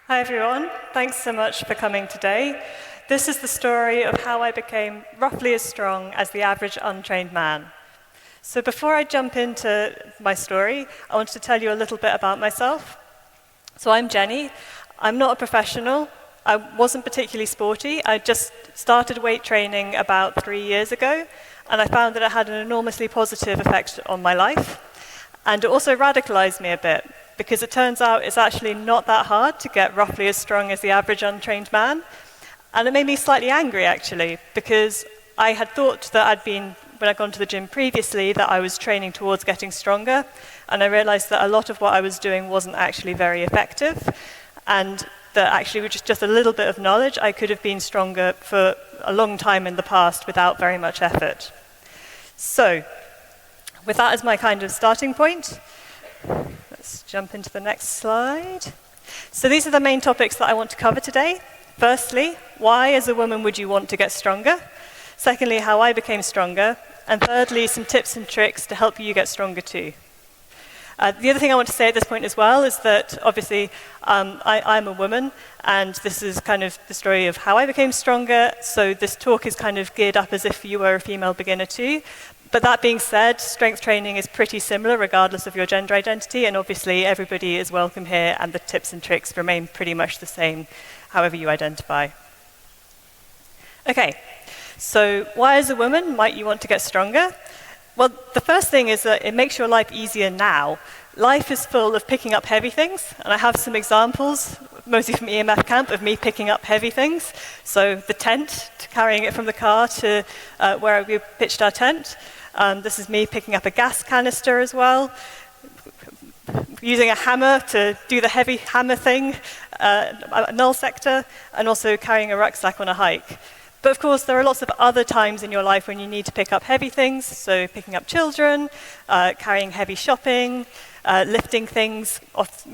Hi everyone, thanks so much for coming today. This is the story of how I became roughly as strong as the average untrained man. So before I jump into my story, I want to tell you a little bit about myself. So I'm Jenny. I'm not a professional. I wasn't particularly sporty. I just started weight training about 3 years ago, and I found that it had an enormously positive effect on my life. And it also radicalized me a bit, because it turns out it's actually not that hard to get roughly as strong as the average untrained man. And it made me slightly angry, actually, because I had thought that when I'd gone to the gym previously, that I was training towards getting stronger, and I realized that a lot of what I was doing wasn't actually very effective, and that actually with just a little bit of knowledge, I could have been stronger for a long time in the past without very much effort. So, with that as my kind of starting point, let's jump into the next slide. So these are the main topics that I want to cover today. Firstly, why as a woman would you want to get stronger? Secondly, how I became stronger. And thirdly, some tips and tricks to help you get stronger too. The other thing I want to say at this point as well is that obviously I'm a woman, and this is kind of the story of how I became stronger. So this talk is kind of geared up as if you were a female beginner too. But that being said, strength training is pretty similar regardless of your gender identity, and obviously everybody is welcome here, and the tips and tricks remain pretty much the same, however you identify. Okay, so why as a woman might you want to get stronger? Well, the first thing is that it makes your life easier now. Life is full of picking up heavy things, and I have some examples, mostly from EMF camp, of me picking up heavy things. So the tent, carrying it from the car to where we pitched our tent. This is me picking up a gas canister as well, using a hammer to do the heavy hammer thing, a null sector, and also carrying a rucksack on a hike. But of course, there are lots of other times in your life when you need to pick up heavy things, so picking up children, carrying heavy shopping, lifting things,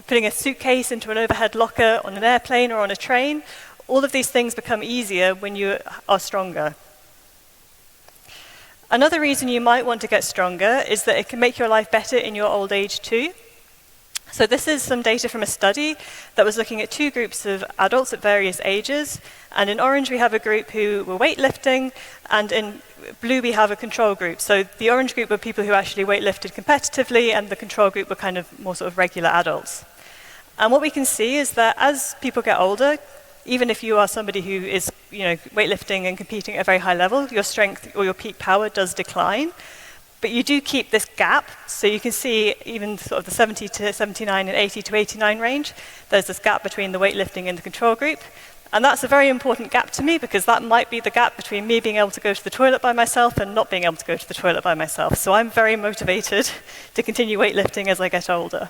putting a suitcase into an overhead locker on an airplane or on a train. All of these things become easier when you are stronger. Another reason you might want to get stronger is that it can make your life better in your old age too. So this is some data from a study that was looking at two groups of adults at various ages. And in orange, we have a group who were weightlifting, and in blue, we have a control group. So the orange group were people who actually weightlifted competitively, and the control group were kind of more sort of regular adults. And what we can see is that as people get older, even if you are somebody who is, weightlifting and competing at a very high level, your strength or your peak power does decline. But you do keep this gap, so you can see even sort of the 70 to 79 and 80 to 89 range, there's this gap between the weightlifting and the control group. And that's a very important gap to me, because that might be the gap between me being able to go to the toilet by myself and not being able to go to the toilet by myself. So I'm very motivated to continue weightlifting as I get older.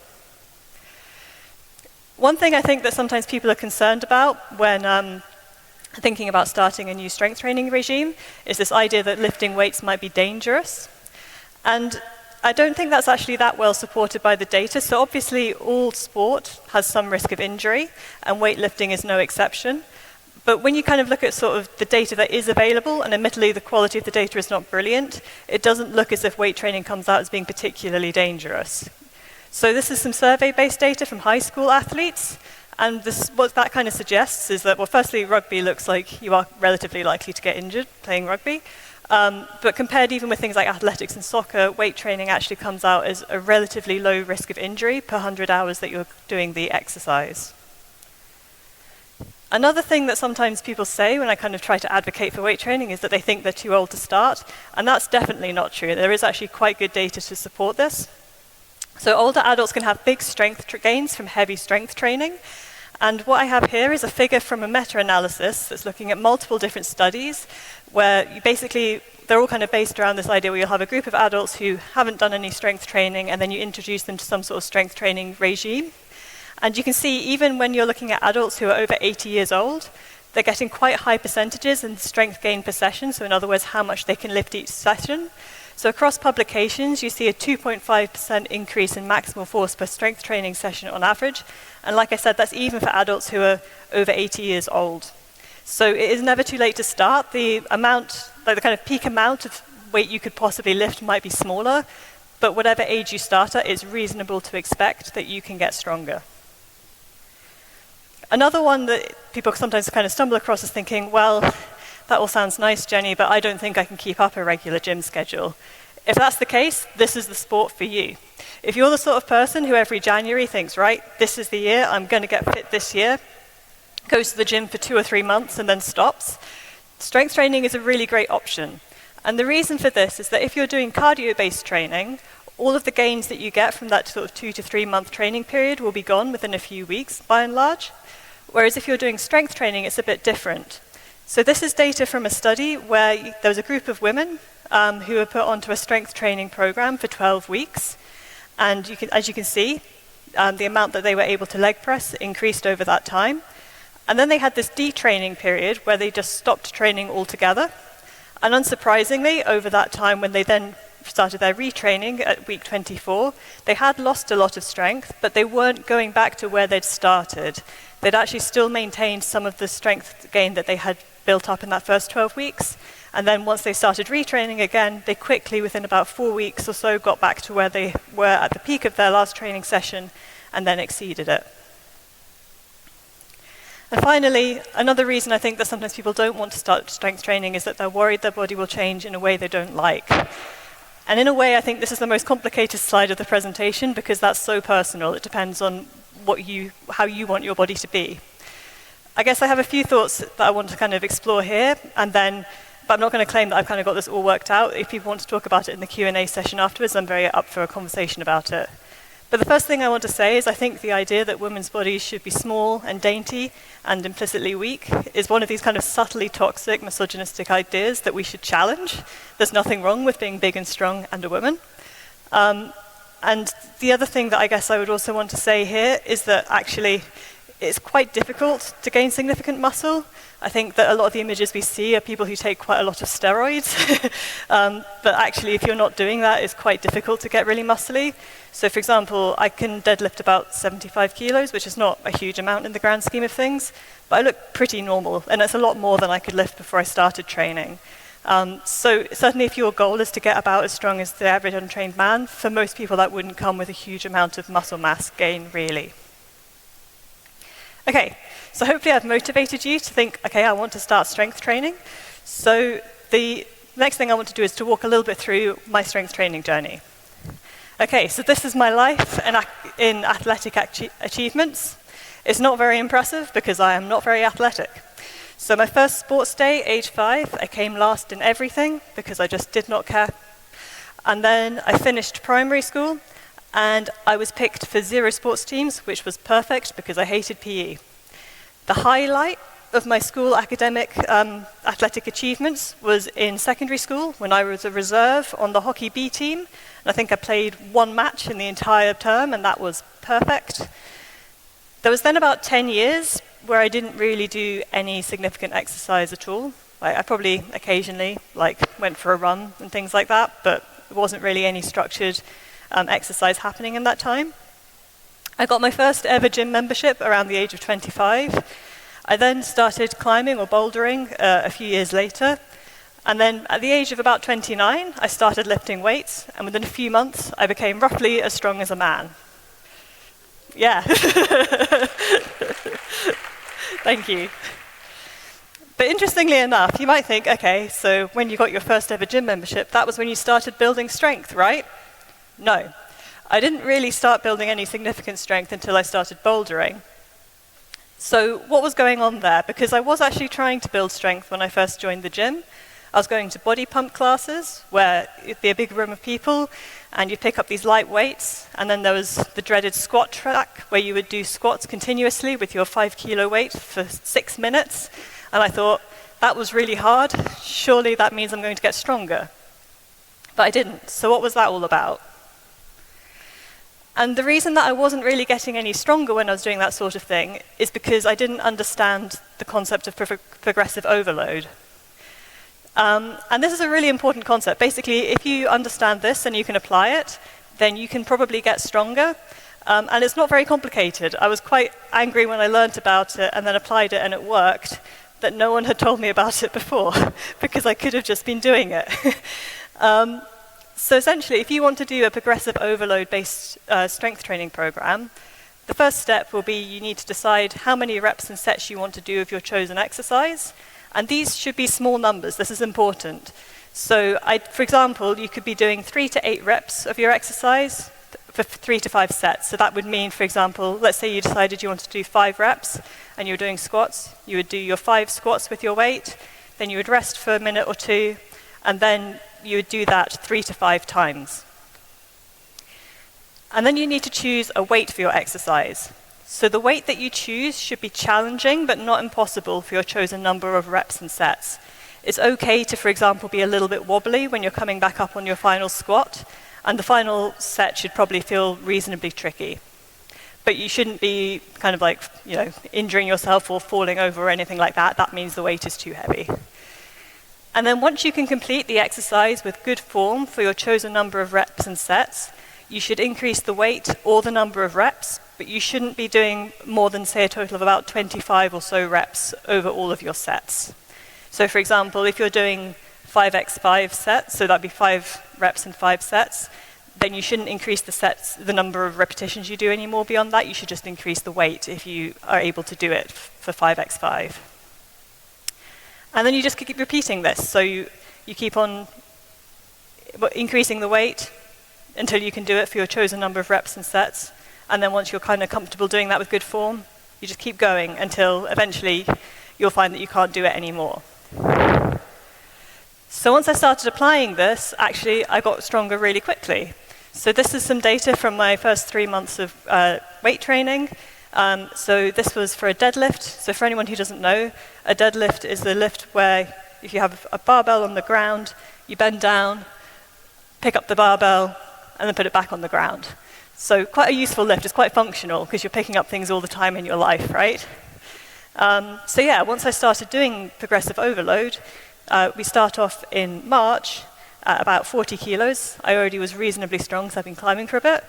One thing I think that sometimes people are concerned about when thinking about starting a new strength training regime is this idea that lifting weights might be dangerous. And I don't think that's actually that well supported by the data. So obviously all sport has some risk of injury, and weightlifting is no exception. But when you kind of look at sort of the data that is available, and admittedly the quality of the data is not brilliant, it doesn't look as if weight training comes out as being particularly dangerous. So this is some survey-based data from high school athletes. And what that kind of suggests is that, well, firstly, rugby looks like you are relatively likely to get injured playing rugby. But compared even with things like athletics and soccer, weight training actually comes out as a relatively low risk of injury per 100 hours that you're doing the exercise. Another thing that sometimes people say when I kind of try to advocate for weight training is that they think they're too old to start, and that's definitely not true. There is actually quite good data to support this. So older adults can have big strength gains from heavy strength training. And what I have here is a figure from a meta-analysis that's looking at multiple different studies where they're all kind of based around this idea where you'll have a group of adults who haven't done any strength training, and then you introduce them to some sort of strength training regime. And you can see even when you're looking at adults who are over 80 years old, they're getting quite high percentages in strength gain per session, so in other words, how much they can lift each session. So across publications, you see a 2.5% increase in maximal force per strength training session on average. And like I said, that's even for adults who are over 80 years old. So it is never too late to start. The amount, the kind of peak amount of weight you could possibly lift might be smaller, but whatever age you start at, it's reasonable to expect that you can get stronger. Another one that people sometimes kind of stumble across is thinking, well, that all sounds nice, Jenny, but I don't think I can keep up a regular gym schedule. If that's the case, this is the sport for you. If you're the sort of person who every January thinks, right, this is the year, I'm going to get fit this year, goes to the gym for 2 or 3 months and then stops, strength training is a really great option. And the reason for this is that if you're doing cardio-based training, all of the gains that you get from that sort of 2 to 3 month training period will be gone within a few weeks, by and large. Whereas if you're doing strength training, it's a bit different. So this is data from a study where there was a group of women who were put onto a strength training program for 12 weeks. And as you can see, the amount that they were able to leg press increased over that time. And then they had this detraining period where they just stopped training altogether. And unsurprisingly, over that time when they then started their retraining at week 24, they had lost a lot of strength, but they weren't going back to where they'd started. They'd actually still maintained some of the strength gain that they had built up in that first 12 weeks. And then once they started retraining again, they quickly, within about 4 weeks or so, got back to where they were at the peak of their last training session and then exceeded it. And finally, another reason I think that sometimes people don't want to start strength training is that they're worried their body will change in a way they don't like. And in a way, I think this is the most complicated slide of the presentation because that's so personal. It depends on how you want your body to be. I guess I have a few thoughts that I want to kind of explore here, but I'm not going to claim that I've kind of got this all worked out. If people want to talk about it in the Q&A session afterwards, I'm very up for a conversation about it. But the first thing I want to say is I think the idea that women's bodies should be small and dainty and implicitly weak is one of these kind of subtly toxic, misogynistic ideas that we should challenge. There's nothing wrong with being big and strong and a woman. And the other thing that I guess I would also want to say here is that actually it's quite difficult to gain significant muscle. I think that a lot of the images we see are people who take quite a lot of steroids. But actually, if you're not doing that, it's quite difficult to get really muscly. So for example, I can deadlift about 75 kilos, which is not a huge amount in the grand scheme of things, but I look pretty normal, and it's a lot more than I could lift before I started training. So certainly if your goal is to get about as strong as the average untrained man, for most people that wouldn't come with a huge amount of muscle mass gain, really. Okay, so hopefully I've motivated you to think, okay, I want to start strength training. So the next thing I want to do is to walk a little bit through my strength training journey. Okay, so this is my life in athletic achievements. It's not very impressive because I am not very athletic. So my first sports day, age 5, I came last in everything because I just did not care. And then I finished primary school and I was picked for 0 sports teams, which was perfect because I hated PE. The highlight of my school academic athletic achievements was in secondary school when I was a reserve on the hockey B team. And I think I played 1 match in the entire term, and that was perfect. There was then about 10 years where I didn't really do any significant exercise at all. I probably occasionally went for a run and things like that, but there wasn't really any structured exercise happening in that time. I got my first ever gym membership around the age of 25. I then started climbing or bouldering a few years later. And then at the age of about 29, I started lifting weights. And within a few months, I became roughly as strong as a man. Yeah. Thank you. But interestingly enough, you might think, okay, so when you got your first ever gym membership, that was when you started building strength, right? No. I didn't really start building any significant strength until I started bouldering. So what was going on there? Because I was actually trying to build strength when I first joined the gym. I was going to body pump classes where it'd be a big room of people and you'd pick up these light weights, and then there was the dreaded squat track where you would do squats continuously with your 5 kilo weight for 6 minutes. And I thought, that was really hard. Surely that means I'm going to get stronger. But I didn't. So what was that all about? And the reason that I wasn't really getting any stronger when I was doing that sort of thing is because I didn't understand the concept of progressive overload. And this is a really important concept. Basically, if you understand this and you can apply it, then you can probably get stronger. And it's not very complicated. I was quite angry when I learned about it and then applied it and it worked, that no one had told me about it before, because I could have just been doing it. So essentially, if you want to do a progressive overload-based strength training program, The first step will be you need to decide how many reps and sets you want to do of your chosen exercise. And these should be small numbers. This is important. So, for example, you could be doing 3 to 8 reps of your exercise for 3 to 5 sets. So that would mean, for example, let's say you decided you wanted to do 5 reps and you're doing squats. You would do your 5 squats with your weight, then you would rest for a minute or 2, and then you would do that 3 to 5 times. And then you need to choose a weight for your exercise. So the weight that you choose should be challenging but not impossible for your chosen number of reps and sets. It's okay to, for example, be a little bit wobbly when you're coming back up on your final squat, and the final set should probably feel reasonably tricky. But you shouldn't be kind of like, injuring yourself or falling over or anything like that. That means the weight is too heavy. And then once you can complete the exercise with good form for your chosen number of reps and sets, you should increase the weight or the number of reps, but you shouldn't be doing more than, say, a total of about 25 or so reps over all of your sets. So, for example, if you're doing 5x5 sets, so that'd be 5 reps and 5 sets, then you shouldn't increase the number of repetitions you do anymore beyond that. You should just increase the weight if you are able to do it for 5x5. And then you just keep repeating this. So you keep on increasing the weight until you can do it for your chosen number of reps and sets. And then once you're kind of comfortable doing that with good form, you just keep going until eventually you'll find that you can't do it anymore. So once I started applying this, actually, I got stronger really quickly. So this is some data from my first 3 months of weight training. So this was for a deadlift. So for anyone who doesn't know, a deadlift is the lift where if you have a barbell on the ground, you bend down, pick up the barbell, and then put it back on the ground. So quite a useful lift. It's quite functional because you're picking up things all the time in your life, right? So yeah, once I started doing progressive overload, we start off in March at about 40 kilos. I already was reasonably strong because I've been climbing for a bit.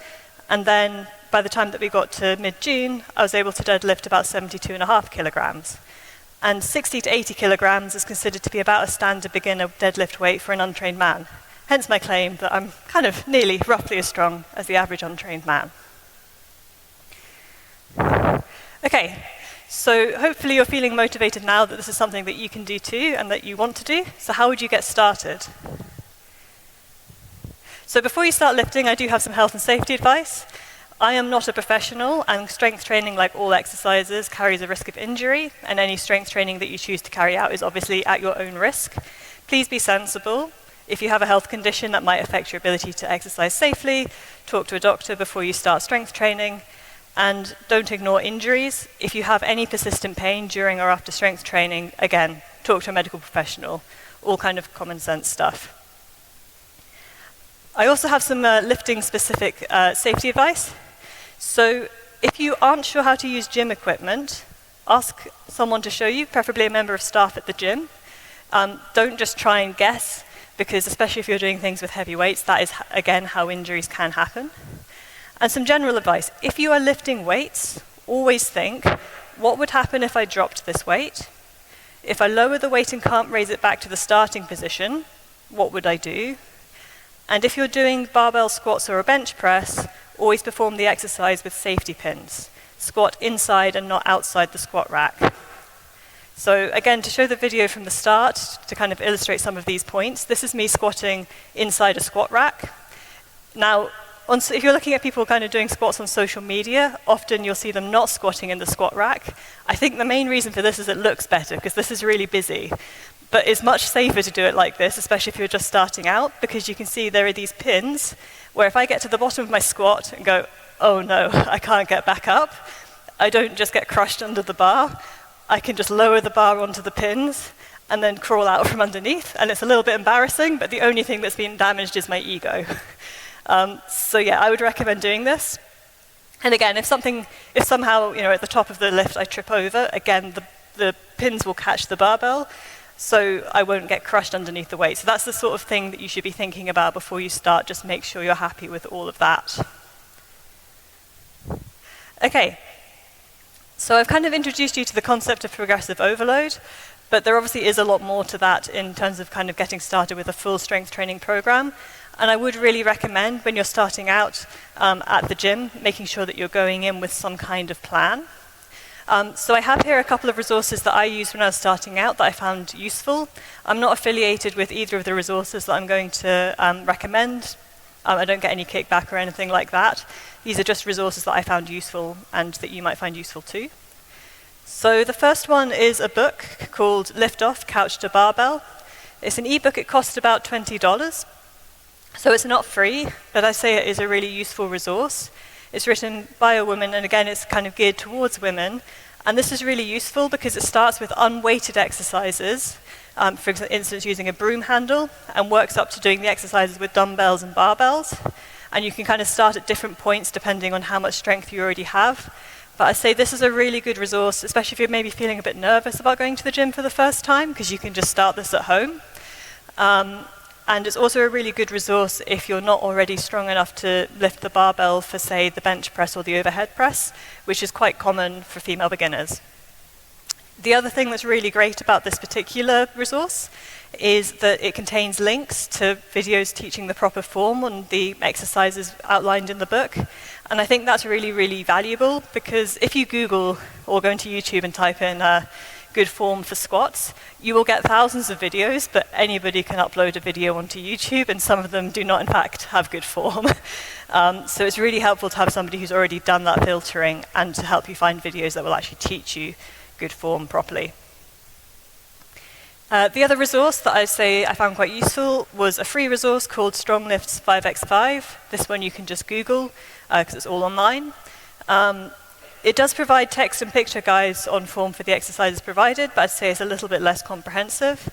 And then by the time that we got to mid-June, I was able to deadlift about 72.5 kilograms. And 60 to 80 kilograms is considered to be about a standard beginner deadlift weight for an untrained man. Hence my claim that I'm kind of nearly, roughly as strong as the average untrained man. Okay, so hopefully you're feeling motivated now that this is something that you can do too and that you want to do. So how would you get started? So before you start lifting, I do have some health and safety advice. I am not a professional, and strength training, like all exercises, carries a risk of injury, and any strength training that you choose to carry out is obviously at your own risk. Please be sensible. If you have a health condition that might affect your ability to exercise safely, talk to a doctor before you start strength training, and don't ignore injuries. If you have any persistent pain during or after strength training, again, talk to a medical professional. All kind of common sense stuff. I also have some lifting-specific safety advice. So if you aren't sure how to use gym equipment, ask someone to show you, preferably a member of staff at the gym. Don't just try and guess, because especially if you're doing things with heavy weights, that is, again, how injuries can happen. And some general advice. If you are lifting weights, always think, what would happen if I dropped this weight? If I lower the weight and can't raise it back to the starting position, what would I do? And if you're doing barbell squats or a bench press, always perform the exercise with safety pins. Squat inside and not outside the squat rack. So again, to show the video from the start, to kind of illustrate some of these points, this is me squatting inside a squat rack. Now, if you're looking at people kind of doing squats on social media, often you'll see them not squatting in the squat rack. I think the main reason for this is it looks better, because this is really busy. But it's much safer to do it like this, especially if you're just starting out, because you can see there are these pins where if I get to the bottom of my squat and go, oh no, I can't get back up, I don't just get crushed under the bar. I can just lower the bar onto the pins and then crawl out from underneath. And it's a little bit embarrassing, but the only thing that's been damaged is my ego. So yeah, I would recommend doing this. And again, if somehow, at the top of the lift I trip over, again, the pins will catch the barbell, so I won't get crushed underneath the weight. So that's the sort of thing that you should be thinking about before you start. Just make sure you're happy with all of that. Okay, so I've kind of introduced you to the concept of progressive overload, but there obviously is a lot more to that in terms of kind of getting started with a full strength training program. And I would really recommend when you're starting out at the gym, making sure that you're going in with some kind of plan. So I have here a couple of resources that I used when I was starting out that I found useful. I'm not affiliated with either of the resources that I'm going to recommend. I don't get any kickback or anything like that. These are just resources that I found useful and that you might find useful too. So the first one is a book called Lift Off, Couch to Barbell. It's an ebook. It costs about $20. So it's not free, but I say it is a really useful resource. It's written by a woman, and again, it's kind of geared towards women. And this is really useful because it starts with unweighted exercises, for instance, using a broom handle, and works up to doing the exercises with dumbbells and barbells. And you can kind of start at different points depending on how much strength you already have. But I say this is a really good resource, especially if you're maybe feeling a bit nervous about going to the gym for the first time, because you can just start this at home. And it's also a really good resource if you're not already strong enough to lift the barbell for, say, the bench press or the overhead press, which is quite common for female beginners. The other thing that's really great about this particular resource is that it contains links to videos teaching the proper form on the exercises outlined in the book. And I think that's really, really valuable, because if you Google or go into YouTube and type in good form for squats, you will get thousands of videos, but anybody can upload a video onto YouTube, and some of them do not, in fact, have good form. So it's really helpful to have somebody who's already done that filtering and to help you find videos that will actually teach you good form properly. The other resource that I found quite useful was a free resource called Strong Lifts 5x5. This one you can just Google, because it's all online. It does provide text and picture guides on form for the exercises provided, but I'd say it's a little bit less comprehensive.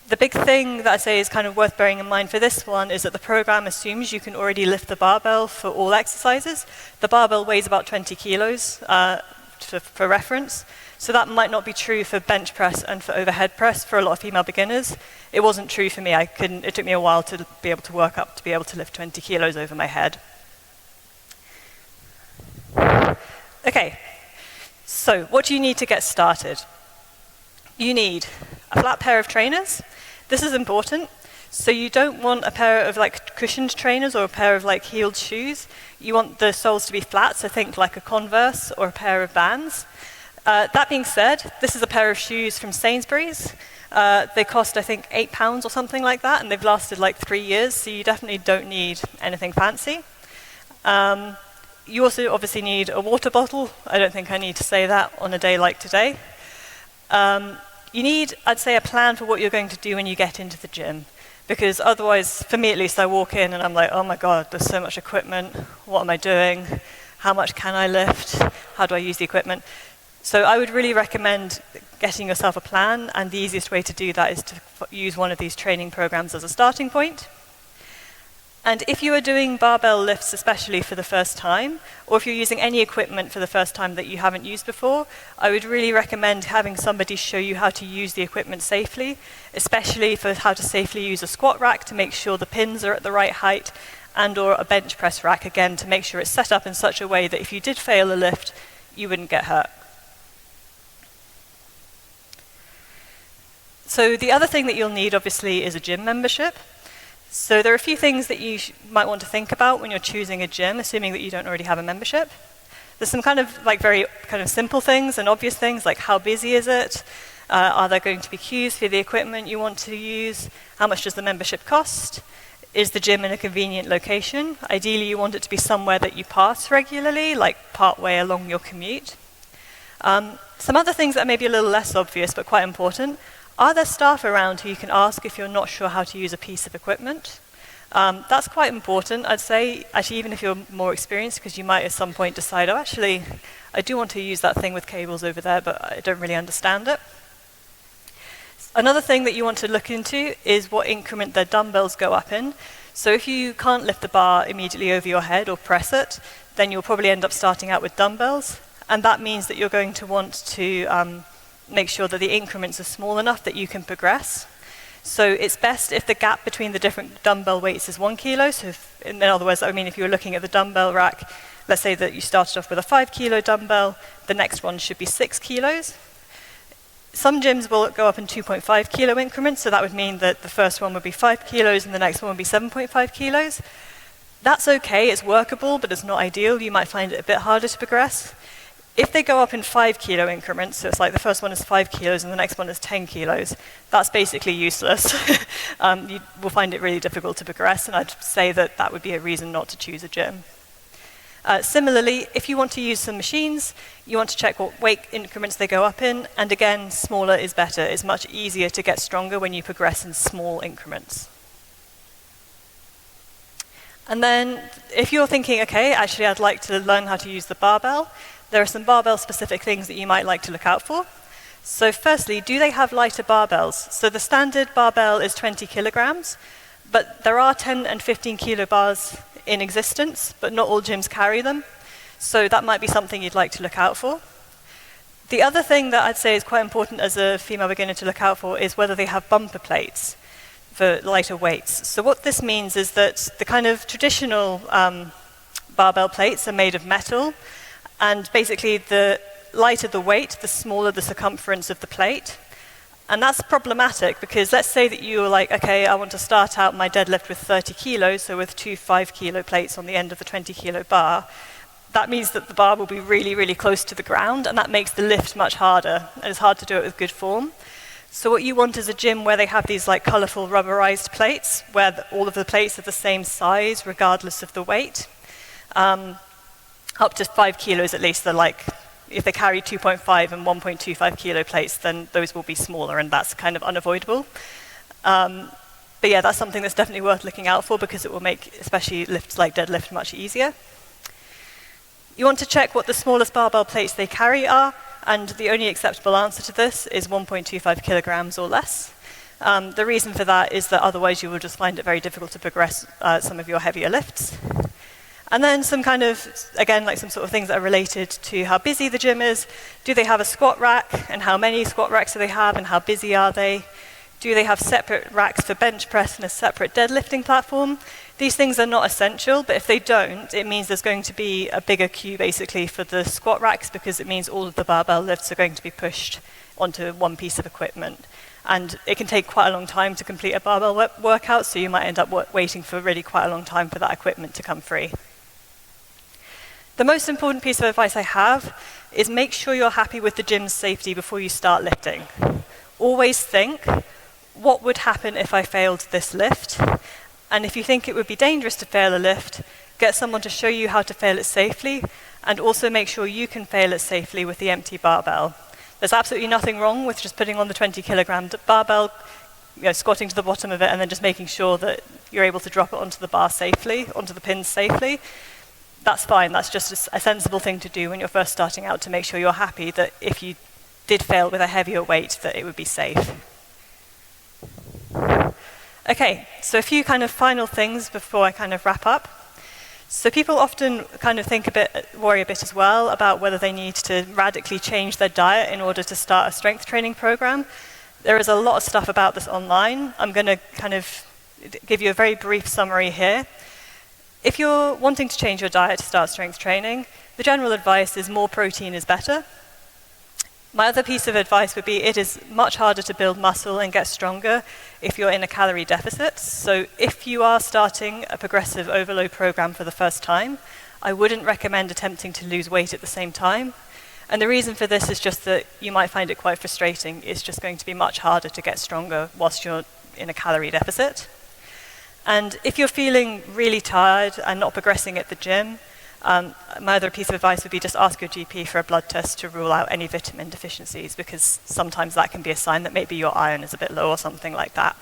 The big thing that I'd say is kind of worth bearing in mind for this one is that the program assumes you can already lift the barbell for all exercises. The barbell weighs about 20 kilos for reference, so that might not be true for bench press and for overhead press for a lot of female beginners. It wasn't true for me. It took me a while to be able to work up to be able to lift 20 kilos over my head. Okay, so what do you need to get started? You need a flat pair of trainers. This is important. So you don't want a pair of like cushioned trainers or a pair of like heeled shoes. You want the soles to be flat, so think like a Converse or a pair of Vans. That being said, this is a pair of shoes from Sainsbury's. They cost, I think, £8 or something like that, and they've lasted like 3 years, so you definitely don't need anything fancy. You also obviously need a water bottle. I don't think I need to say that on a day like today. You need, I'd say, a plan for what you're going to do when you get into the gym. Because otherwise, for me at least, I walk in and I'm like, oh my God, there's so much equipment. What am I doing? How much can I lift? How do I use the equipment? So I would really recommend getting yourself a plan, and the easiest way to do that is to use one of these training programs as a starting point. And if you are doing barbell lifts, especially for the first time, or if you're using any equipment for the first time that you haven't used before, I would really recommend having somebody show you how to use the equipment safely, especially for how to safely use a squat rack to make sure the pins are at the right height, and or a bench press rack, again, to make sure it's set up in such a way that if you did fail a lift, you wouldn't get hurt. So the other thing that you'll need, obviously, is a gym membership. So there are a few things that you might want to think about when you're choosing a gym, assuming that you don't already have a membership. There's some kind of like very kind of simple things and obvious things, like how busy is it? Are there going to be queues for the equipment you want to use? How much does the membership cost? Is the gym in a convenient location? Ideally, you want it to be somewhere that you pass regularly, like partway along your commute. Some other things that may be a little less obvious but quite important. Are there staff around who you can ask if you're not sure how to use a piece of equipment? That's quite important, I'd say, actually, even if you're more experienced, because you might at some point decide, oh, actually, I do want to use that thing with cables over there, but I don't really understand it. Another thing that you want to look into is what increment the dumbbells go up in. So if you can't lift the bar immediately over your head or press it, then you'll probably end up starting out with dumbbells. And that means that you're going to want to make sure that the increments are small enough that you can progress. So it's best if the gap between the different dumbbell weights is 1 kilo. So in other words, I mean, if you were looking at the dumbbell rack, let's say that you started off with a 5 kilo dumbbell, the next one should be 6 kilos. Some gyms will go up in 2.5 kilo increments, so that would mean that the first one would be 5 kilos and the next one would be 7.5 kilos. That's okay, it's workable, but it's not ideal. You might find it a bit harder to progress. If they go up in 5 kilo increments, so it's like the first one is 5 kilos and the next one is 10 kilos, that's basically useless. You will find it really difficult to progress, and I'd say that that would be a reason not to choose a gym. Similarly, if you want to use some machines, you want to check what weight increments they go up in, and again, smaller is better. It's much easier to get stronger when you progress in small increments. And then, if you're thinking, okay, actually I'd like to learn how to use the barbell, there are some barbell-specific things that you might like to look out for. So firstly, do they have lighter barbells? So the standard barbell is 20 kilograms, but there are 10 and 15 kilo bars in existence, but not all gyms carry them. So that might be something you'd like to look out for. The other thing that I'd say is quite important as a female beginner to look out for is whether they have bumper plates for lighter weights. So what this means is that the kind of traditional barbell plates are made of metal, and basically the lighter the weight, the smaller the circumference of the plate. And that's problematic because let's say that you were like, okay, I want to start out my deadlift with 30 kilos, so with 2 5-kilo plates on the end of the 20-kilo bar. That means that the bar will be really, really close to the ground, and that makes the lift much harder, and it's hard to do it with good form. So what you want is a gym where they have these like colorful rubberized plates, where all of the plates are the same size regardless of the weight. Up to 5 kilos at least, they're like, if they carry 2.5 and 1.25 kilo plates, then those will be smaller, and that's kind of unavoidable. But yeah, that's something that's definitely worth looking out for because it will make especially lifts like deadlift much easier. You want to check what the smallest barbell plates they carry are, and the only acceptable answer to this is 1.25 kilograms or less. The reason for that is that otherwise you will just find it very difficult to progress some of your heavier lifts. And then some kind of, again, like some sort of things that are related to how busy the gym is. Do they have a squat rack, and how many squat racks do they have, and how busy are they? Do they have separate racks for bench press and a separate deadlifting platform? These things are not essential, but if they don't, it means there's going to be a bigger queue basically for the squat racks, because it means all of the barbell lifts are going to be pushed onto one piece of equipment. And it can take quite a long time to complete a barbell workout, so you might end up waiting for really quite a long time for that equipment to come free. The most important piece of advice I have is make sure you're happy with the gym's safety before you start lifting. Always think, what would happen if I failed this lift? And if you think it would be dangerous to fail a lift, get someone to show you how to fail it safely, and also make sure you can fail it safely with the empty barbell. There's absolutely nothing wrong with just putting on the 20-kilogram barbell, squatting to the bottom of it, and then just making sure that you're able to drop it onto the bar safely, onto the pins safely. That's fine, that's just a sensible thing to do when you're first starting out, to make sure you're happy that if you did fail with a heavier weight, that it would be safe. Okay, so a few kind of final things before I kind of wrap up. So people often kind of worry a bit as well about whether they need to radically change their diet in order to start a strength training program. There is a lot of stuff about this online. I'm going to kind of give you a very brief summary here. If you're wanting to change your diet to start strength training, the general advice is more protein is better. My other piece of advice would be it is much harder to build muscle and get stronger if you're in a calorie deficit. So if you are starting a progressive overload program for the first time, I wouldn't recommend attempting to lose weight at the same time. And the reason for this is just that you might find it quite frustrating. It's just going to be much harder to get stronger whilst you're in a calorie deficit. And if you're feeling really tired and not progressing at the gym, my other piece of advice would be just ask your GP for a blood test to rule out any vitamin deficiencies, because sometimes that can be a sign that maybe your iron is a bit low or something like that.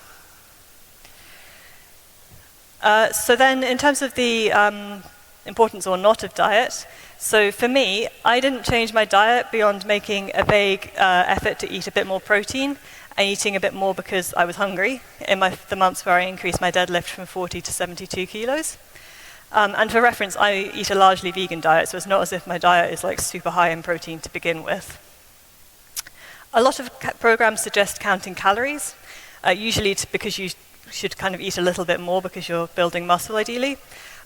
So then in terms of the importance or not of diet, so for me, I didn't change my diet beyond making a vague effort to eat a bit more protein and eating a bit more because I was hungry in the months where I increased my deadlift from 40 to 72 kilos. And for reference, I eat a largely vegan diet, so it's not as if my diet is like super high in protein to begin with. A lot of programs suggest counting calories, usually it's because you should kind of eat a little bit more because you're building muscle ideally.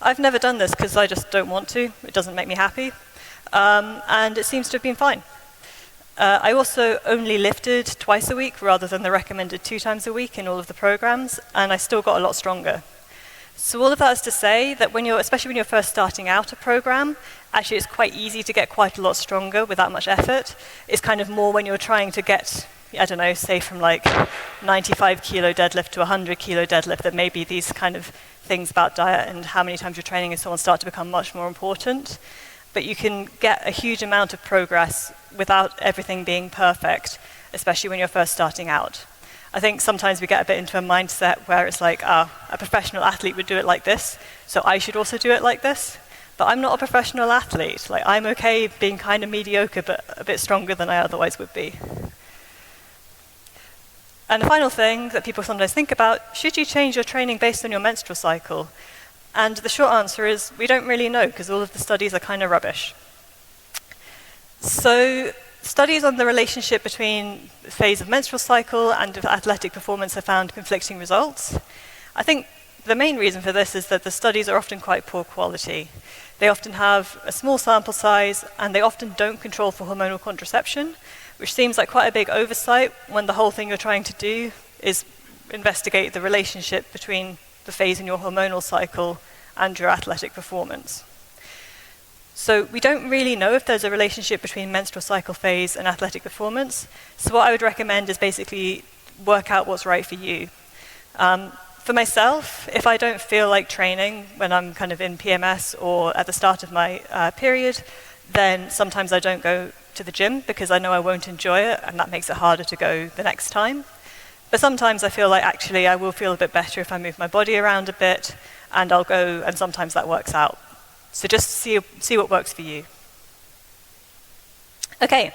I've never done this because I just don't want to. It doesn't make me happy. And it seems to have been fine. I also only lifted twice a week rather than the recommended 2 times a week in all of the programs, and I still got a lot stronger. So all of that is to say that especially when you're first starting out a program, actually it's quite easy to get quite a lot stronger without much effort. It's kind of more when you're trying to get, I don't know, say from like 95 kilo deadlift to 100 kilo deadlift, that maybe these kind of things about diet and how many times you're training and so on start to become much more important. But you can get a huge amount of progress without everything being perfect, especially when you're first starting out. I think sometimes we get a bit into a mindset where it's like, a professional athlete would do it like this, so I should also do it like this. But I'm not a professional athlete. Like, I'm okay being kind of mediocre, but a bit stronger than I otherwise would be. And the final thing that people sometimes think about, should you change your training based on your menstrual cycle? And the short answer is, we don't really know, because all of the studies are kind of rubbish. So studies on the relationship between the phase of menstrual cycle and of athletic performance have found conflicting results. I think the main reason for this is that the studies are often quite poor quality. They often have a small sample size, and they often don't control for hormonal contraception, which seems like quite a big oversight when the whole thing you're trying to do is investigate the relationship between the phase in your hormonal cycle and your athletic performance. So we don't really know if there's a relationship between menstrual cycle phase and athletic performance. So what I would recommend is basically work out what's right for you. For myself, if I don't feel like training when I'm kind of in PMS or at the start of my period, then sometimes I don't go to the gym because I know I won't enjoy it, and that makes it harder to go the next time. But sometimes I feel like actually I will feel a bit better if I move my body around a bit, and I'll go, and sometimes that works out. So just see what works for you. Okay,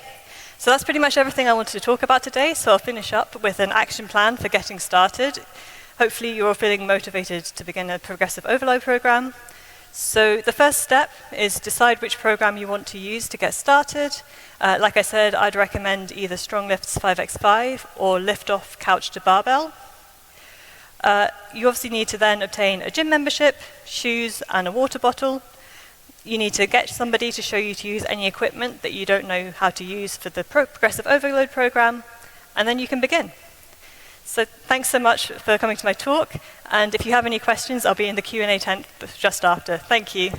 so that's pretty much everything I wanted to talk about today, so I'll finish up with an action plan for getting started. Hopefully you're all feeling motivated to begin a progressive overload program. So the first step is decide which program you want to use to get started. Like I said, I'd recommend either Strong Lifts 5x5 or Lift Off Couch to Barbell. You obviously need to then obtain a gym membership, shoes, and a water bottle. You need to get somebody to show you to use any equipment that you don't know how to use for the progressive overload program, and then you can begin. So thanks so much for coming to my talk, and if you have any questions, I'll be in the Q&A tent just after. Thank you.